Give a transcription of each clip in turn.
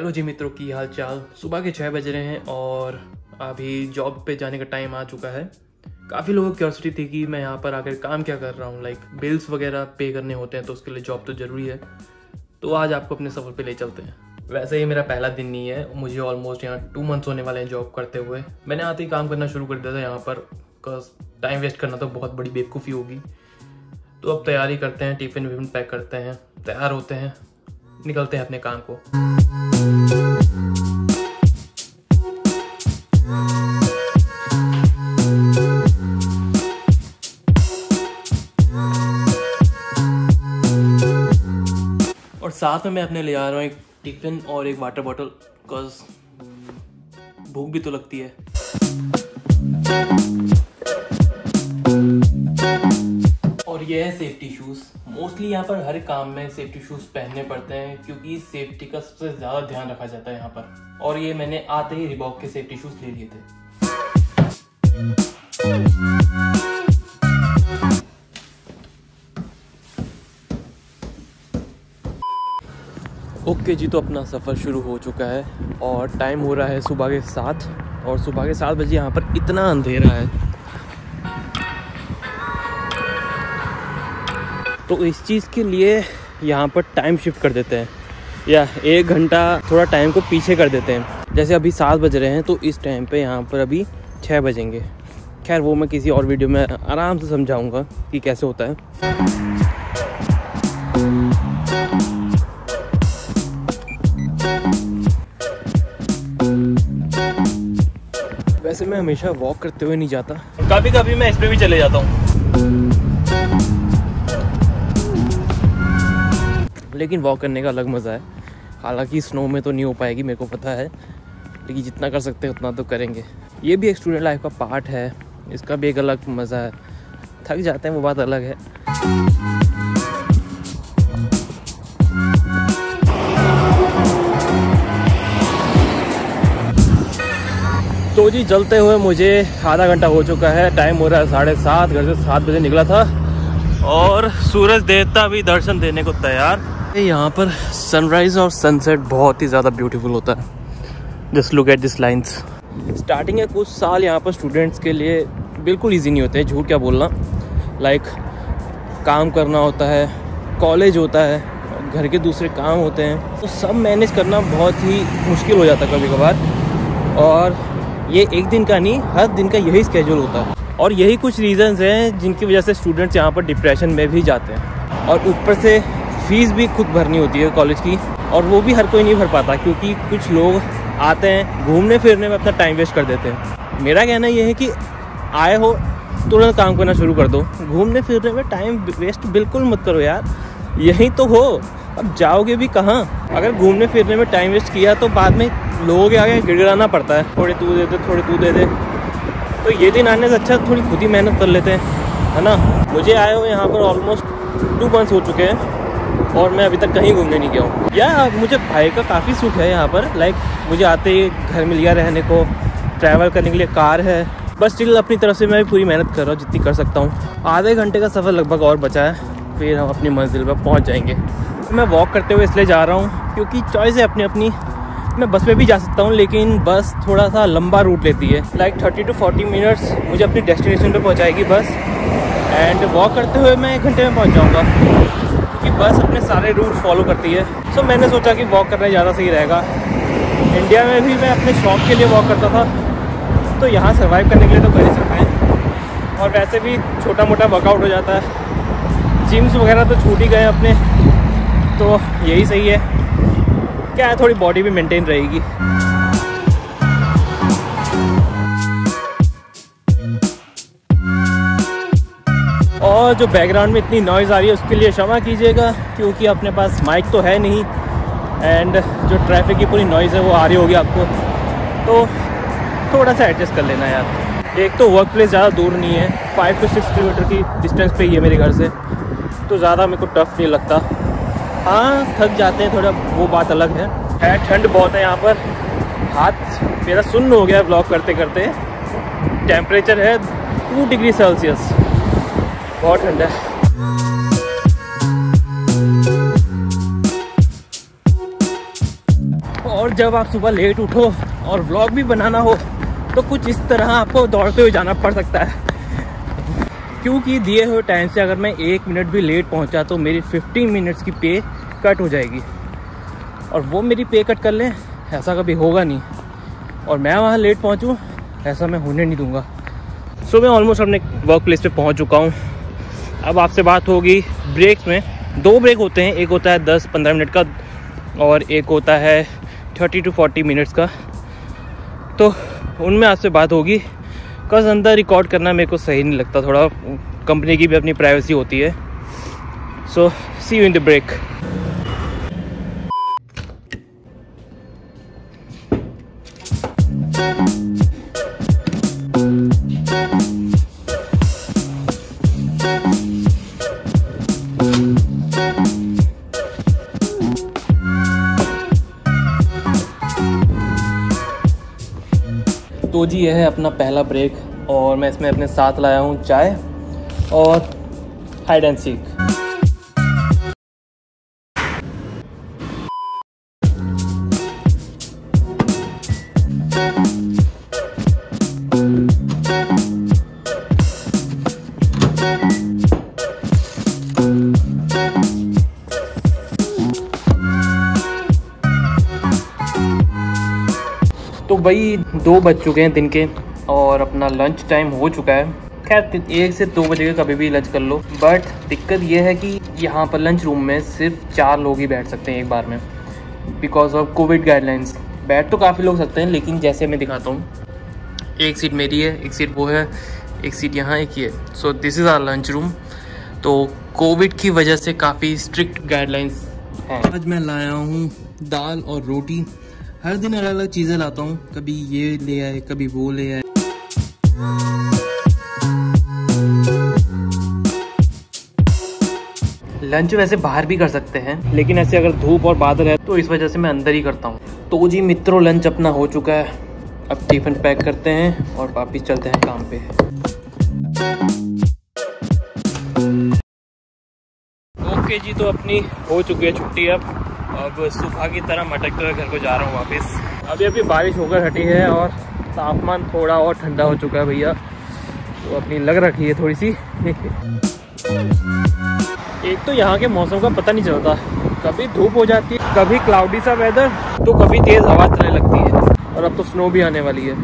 Hello जी मित्रों, की हाल चाल। सुबह के 6 बज रहे हैं और अभी जॉब पे जाने का टाइम आ चुका है। काफ़ी लोगों की क्यूरियोसिटी थी कि मैं यहाँ पर आकर काम क्या कर रहा हूँ। लाइक बिल्स वगैरह पे करने होते हैं तो उसके लिए जॉब तो ज़रूरी है। तो आज आपको अपने सफ़र पे ले चलते हैं। वैसे ये मेरा पहला दिन नहीं है, मुझे ऑलमोस्ट यहाँ 2 मंथ्स होने वाले हैं जॉब करते हुए। मैंने आते ही काम करना शुरू कर दिया था यहाँ पर, बिकॉज टाइम वेस्ट करना तो बहुत बड़ी बेवकूफ़ी होगी। तो अब तैयारी करते हैं, टिफ़िन विफिन पैक करते हैं, तैयार होते हैं, निकलते हैं अपने काम को। और साथ में मैं अपने ले आ रहा हूँ एक टिफिन और एक वाटर बॉटल, बिकॉज भूख भी तो लगती है। और ये है सेफ्टी शूज़। मोस्टली यहाँ पर हर काम में सेफ्टी शूज़ पहनने पड़ते हैं क्योंकि सेफ्टी का सबसे ज़्यादा ध्यान रखा जाता है यहाँ पर। और ये मैंने आते ही रिबॉक के सेफ्टी शूज़ ले लिए थे। ओके जी, तो अपना सफ़र शुरू हो चुका है और टाइम हो रहा है सुबह के 7। और सुबह के 7 बजे यहाँ पर इतना अंधेरा है। तो इस चीज़ के लिए यहाँ पर टाइम शिफ्ट कर देते हैं या 1 घंटा थोड़ा टाइम को पीछे कर देते हैं। जैसे अभी 7 बज रहे हैं तो इस टाइम पे यहाँ पर अभी 6 बजेंगे। खैर वो मैं किसी और वीडियो में आराम से समझाऊंगा कि कैसे होता है। वैसे मैं हमेशा वॉक करते हुए नहीं जाता, कभी कभी मैं इस पे भी चले जाता हूँ, लेकिन वॉक करने का अलग मज़ा है। हालांकि स्नो में तो नहीं हो पाएगी, मेरे को पता है, लेकिन जितना कर सकते हैं उतना तो करेंगे। ये भी एक स्टूडेंट लाइफ का पार्ट है, इसका भी एक अलग मज़ा है। थक जाते हैं वो बात अलग है। तो जी चलते हुए मुझे आधा घंटा हो चुका है। टाइम हो रहा है 7:30। घर से 7 बजे निकला था और सूरज देवता भी दर्शन देने को तैयार। यहाँ पर सनराइज और सनसेट बहुत ही ज़्यादा ब्यूटीफुल होता है। Just look at this lines. Starting के कुछ साल यहाँ पर स्टूडेंट्स के लिए बिल्कुल इजी नहीं होते, झूठ क्या बोलना। लाइक काम करना होता है, कॉलेज होता है, घर के दूसरे काम होते हैं, तो सब मैनेज करना बहुत ही मुश्किल हो जाता है कभी कभार। और ये एक दिन का नहीं, हर दिन का यही स्केड्यूल होता है। और यही कुछ रीज़न्स हैं जिनकी वजह से स्टूडेंट्स यहाँ पर डिप्रेशन में भी जाते हैं। और ऊपर से फीस भी खुद भरनी होती है कॉलेज की, और वो भी हर कोई नहीं भर पाता क्योंकि कुछ लोग आते हैं घूमने फिरने में अपना टाइम वेस्ट कर देते हैं। मेरा कहना ये है कि आए हो तुरंत काम करना शुरू कर दो। घूमने फिरने में टाइम वेस्ट बिल्कुल मत करो यार, यहीं तो हो। अब जाओगे भी कहाँ? अगर घूमने फिरने में टाइम वेस्ट किया तो बाद में लोगों के आगे गिड़गिड़ाना पड़ता है, थोड़े तू दे दे, थोड़े तू दे दे। तो ये दिन आने से अच्छा थोड़ी खुद ही मेहनत कर लेते हैं, है ना। मुझे आए हो यहाँ पर ऑलमोस्ट 2 मंथ्स हो चुके हैं और मैं अभी तक कहीं घूमने नहीं गया हूँ। या मुझे भाई का काफ़ी सुख है यहाँ पर। लाइक मुझे आते ही घर मिल गया रहने को, ट्रैवल करने के लिए कार है। बस स्टिल अपनी तरफ से मैं भी पूरी मेहनत कर रहा हूँ जितनी कर सकता हूँ। आधे घंटे का सफ़र लगभग और बचा है, फिर हम अपनी मंजिल पर पहुँच जाएंगे। मैं वॉक करते हुए इसलिए जा रहा हूँ क्योंकि चॉइस है अपनी अपनी। मैं बस पे भी जा सकता हूँ, लेकिन बस थोड़ा सा लंबा रूट लेती है। लाइक 30 to 40 मिनट्स मुझे अपनी डेस्टिनेशन पे पहुँचाएगी बस। एंड वॉक करते हुए मैं 1 घंटे में पहुँच जाऊँगा क्योंकि बस अपने सारे रूट फॉलो करती है। सो मैंने सोचा कि वॉक करना ज़्यादा सही रहेगा। इंडिया में भी मैं अपने शौक के लिए वॉक करता था, तो यहाँ सर्वाइव करने के लिए तो कर ही सकते हैं। और वैसे भी छोटा मोटा वर्कआउट हो जाता है। जिम्स वगैरह तो छूट ही गए अपने, तो यही सही है। क्या है, थोड़ी बॉडी भी मेंटेन रहेगी। और जो बैकग्राउंड में इतनी नॉइज़ आ रही है उसके लिए क्षमा कीजिएगा क्योंकि अपने पास माइक तो है नहीं, एंड जो ट्रैफिक की पूरी नॉइज़ है वो आ रही होगी आपको, तो थोड़ा सा एडजस्ट कर लेना यार। एक तो वर्क प्लेस ज़्यादा दूर नहीं है, 5 to 6 किलोमीटर की डिस्टेंस पे ही है मेरे घर से, तो ज़्यादा मेरे को टफ नहीं लगता। हाँ थक जाते हैं थोड़ा, वो बात अलग है। ठंड बहुत है यहाँ पर, हाथ मेरा सुन्न हो गया है ब्लॉग करते करते। टेम्परेचर है 2 डिग्री सेल्सियस, बहुत ठंड है। और जब आप सुबह लेट उठो और व्लॉग भी बनाना हो तो कुछ इस तरह आपको दौड़ते हुए जाना पड़ सकता है, क्योंकि दिए हुए टाइम से अगर मैं 1 मिनट भी लेट पहुंचा तो मेरी 15 मिनट्स की पे कट हो जाएगी, और वो मेरी पे कट कर लें ऐसा कभी होगा नहीं, और मैं वहाँ लेट पहुँचूँ ऐसा मैं होने नहीं दूँगा। सो मैं ऑलमोस्ट अपने वर्क प्लेस पे पहुँच चुका हूँ। अब आपसे बात होगी ब्रेक्स में। 2 ब्रेक होते हैं, एक होता है 10-15 मिनट का और एक होता है 30 to 40 मिनट्स का। तो उनमें आपसे बात होगी, कस अंदर रिकॉर्ड करना मेरे को सही नहीं लगता, थोड़ा कंपनी की भी अपनी प्राइवेसी होती है। सो सी यू इन द ब्रेक। तो जी यह है अपना पहला ब्रेक, और मैं इसमें अपने साथ लाया हूँ चाय और हाइड एंड सीक। तो भाई 2 बज चुके हैं दिन के और अपना लंच टाइम हो चुका है। खैर 1 से 2 बजे का कभी भी लंच कर लो, बट दिक्कत ये है कि यहाँ पर लंच रूम में सिर्फ 4 लोग ही बैठ सकते हैं एक बार में, बिकॉज ऑफ कोविड गाइडलाइंस। बैठ तो काफ़ी लोग सकते हैं, लेकिन जैसे मैं दिखाता हूँ, एक सीट मेरी है, एक सीट वो है, एक सीट यहाँ, एक ये। So this is our lunch room. तो कोविड की वजह से काफ़ी स्ट्रिक्ट गाइडलाइंस हैं। आज मैं लाया हूँ दाल और रोटी। हर दिन अलग अलग चीज़ें लाता हूँ, कभी ये ले आए कभी वो ले आए। लंच वैसे बाहर भी कर सकते हैं, लेकिन ऐसे अगर धूप और बादल है तो इस वजह से मैं अंदर ही करता हूँ। तो जी मित्रों, लंच अपना हो चुका है। अब टिफिन पैक करते हैं और वापिस चलते हैं काम पे। ओके जी, तो अपनी हो चुकी है छुट्टी। अब सुबह की तरह मटकते हुए घर को जा रहा हूँ वापस। अभी बारिश होकर हटी है और तापमान थोड़ा और ठंडा हो चुका है भैया, तो अपनी लग रखी है थोड़ी सी। एक तो यहाँ के मौसम का पता नहीं चलता, कभी धूप हो जाती है, कभी क्लाउडी सा वेदर, तो कभी तेज हवा चलने लगती है, और अब तो स्नो भी आने वाली है।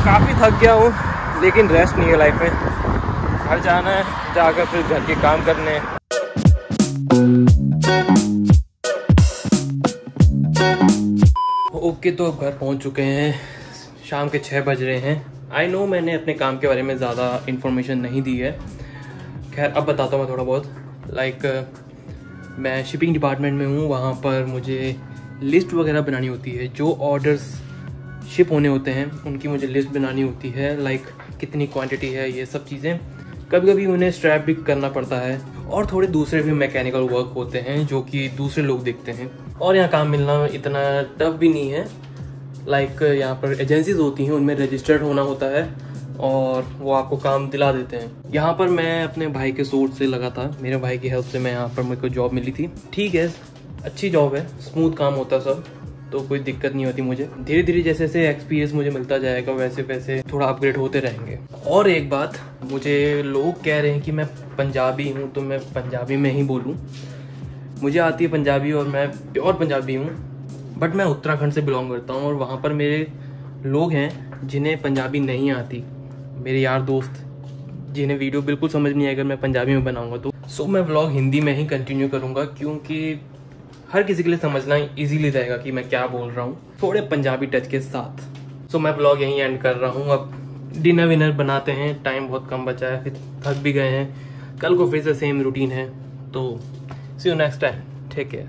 काफ़ी थक गया हूँ, लेकिन रेस्ट नहीं है लाइफ में। घर जाना है, जाकर फिर घर के काम करने हैं। ओके, तो अब घर पहुँच चुके हैं, शाम के 6 बज रहे हैं। आई नो मैंने अपने काम के बारे में ज़्यादा इन्फॉर्मेशन नहीं दी है, खैर अब बताता हूँ मैं थोड़ा बहुत। मैं शिपिंग डिपार्टमेंट में हूँ, वहाँ पर मुझे लिस्ट वगैरह बनानी होती है। जो ऑर्डर्स शिप होने होते हैं उनकी मुझे लिस्ट बनानी होती है, कितनी क्वांटिटी है, ये सब चीज़ें। कभी कभी उन्हें स्ट्रैप भी करना पड़ता है, और थोड़े दूसरे भी मैकेनिकल वर्क होते हैं जो कि दूसरे लोग देखते हैं। और यहाँ काम मिलना इतना टफ भी नहीं है। यहाँ पर एजेंसीज होती हैं, उनमें रजिस्टर्ड होना होता है और वो आपको काम दिला देते हैं। यहाँ पर मैं अपने भाई के सोर्स से लगा था, मेरे भाई की हेल्प से मैं यहाँ पर मेरे को जॉब मिली थी। ठीक है, अच्छी जॉब है, स्मूथ काम होता सब, तो कोई दिक्कत नहीं होती मुझे। धीरे धीरे जैसे जैसे एक्सपीरियंस मुझे मिलता जाएगा वैसे वैसे थोड़ा अपग्रेड होते रहेंगे। और एक बात, मुझे लोग कह रहे हैं कि मैं पंजाबी हूँ, तो मैं पंजाबी में ही बोलूँ। मुझे आती है पंजाबी और मैं प्योर पंजाबी हूँ, बट मैं उत्तराखंड से बिलोंग करता हूँ और वहाँ पर मेरे लोग हैं जिन्हें पंजाबी नहीं आती, मेरे यार दोस्त, जिन्हें वीडियो बिल्कुल समझ नहीं आएगा मैं पंजाबी में बनाऊँगा तो। सो मैं व्लॉग हिंदी में ही कंटिन्यू करूँगा, क्योंकि हर किसी के लिए समझना इजीली रहेगा कि मैं क्या बोल रहा हूँ, थोड़े पंजाबी टच के साथ। सो मैं ब्लॉग यहीं एंड कर रहा हूँ। अब डिनर विनर बनाते हैं, टाइम बहुत कम बचा है, फिर थक भी गए हैं। कल को फिर से सेम रूटीन है, तो see you next time, take care.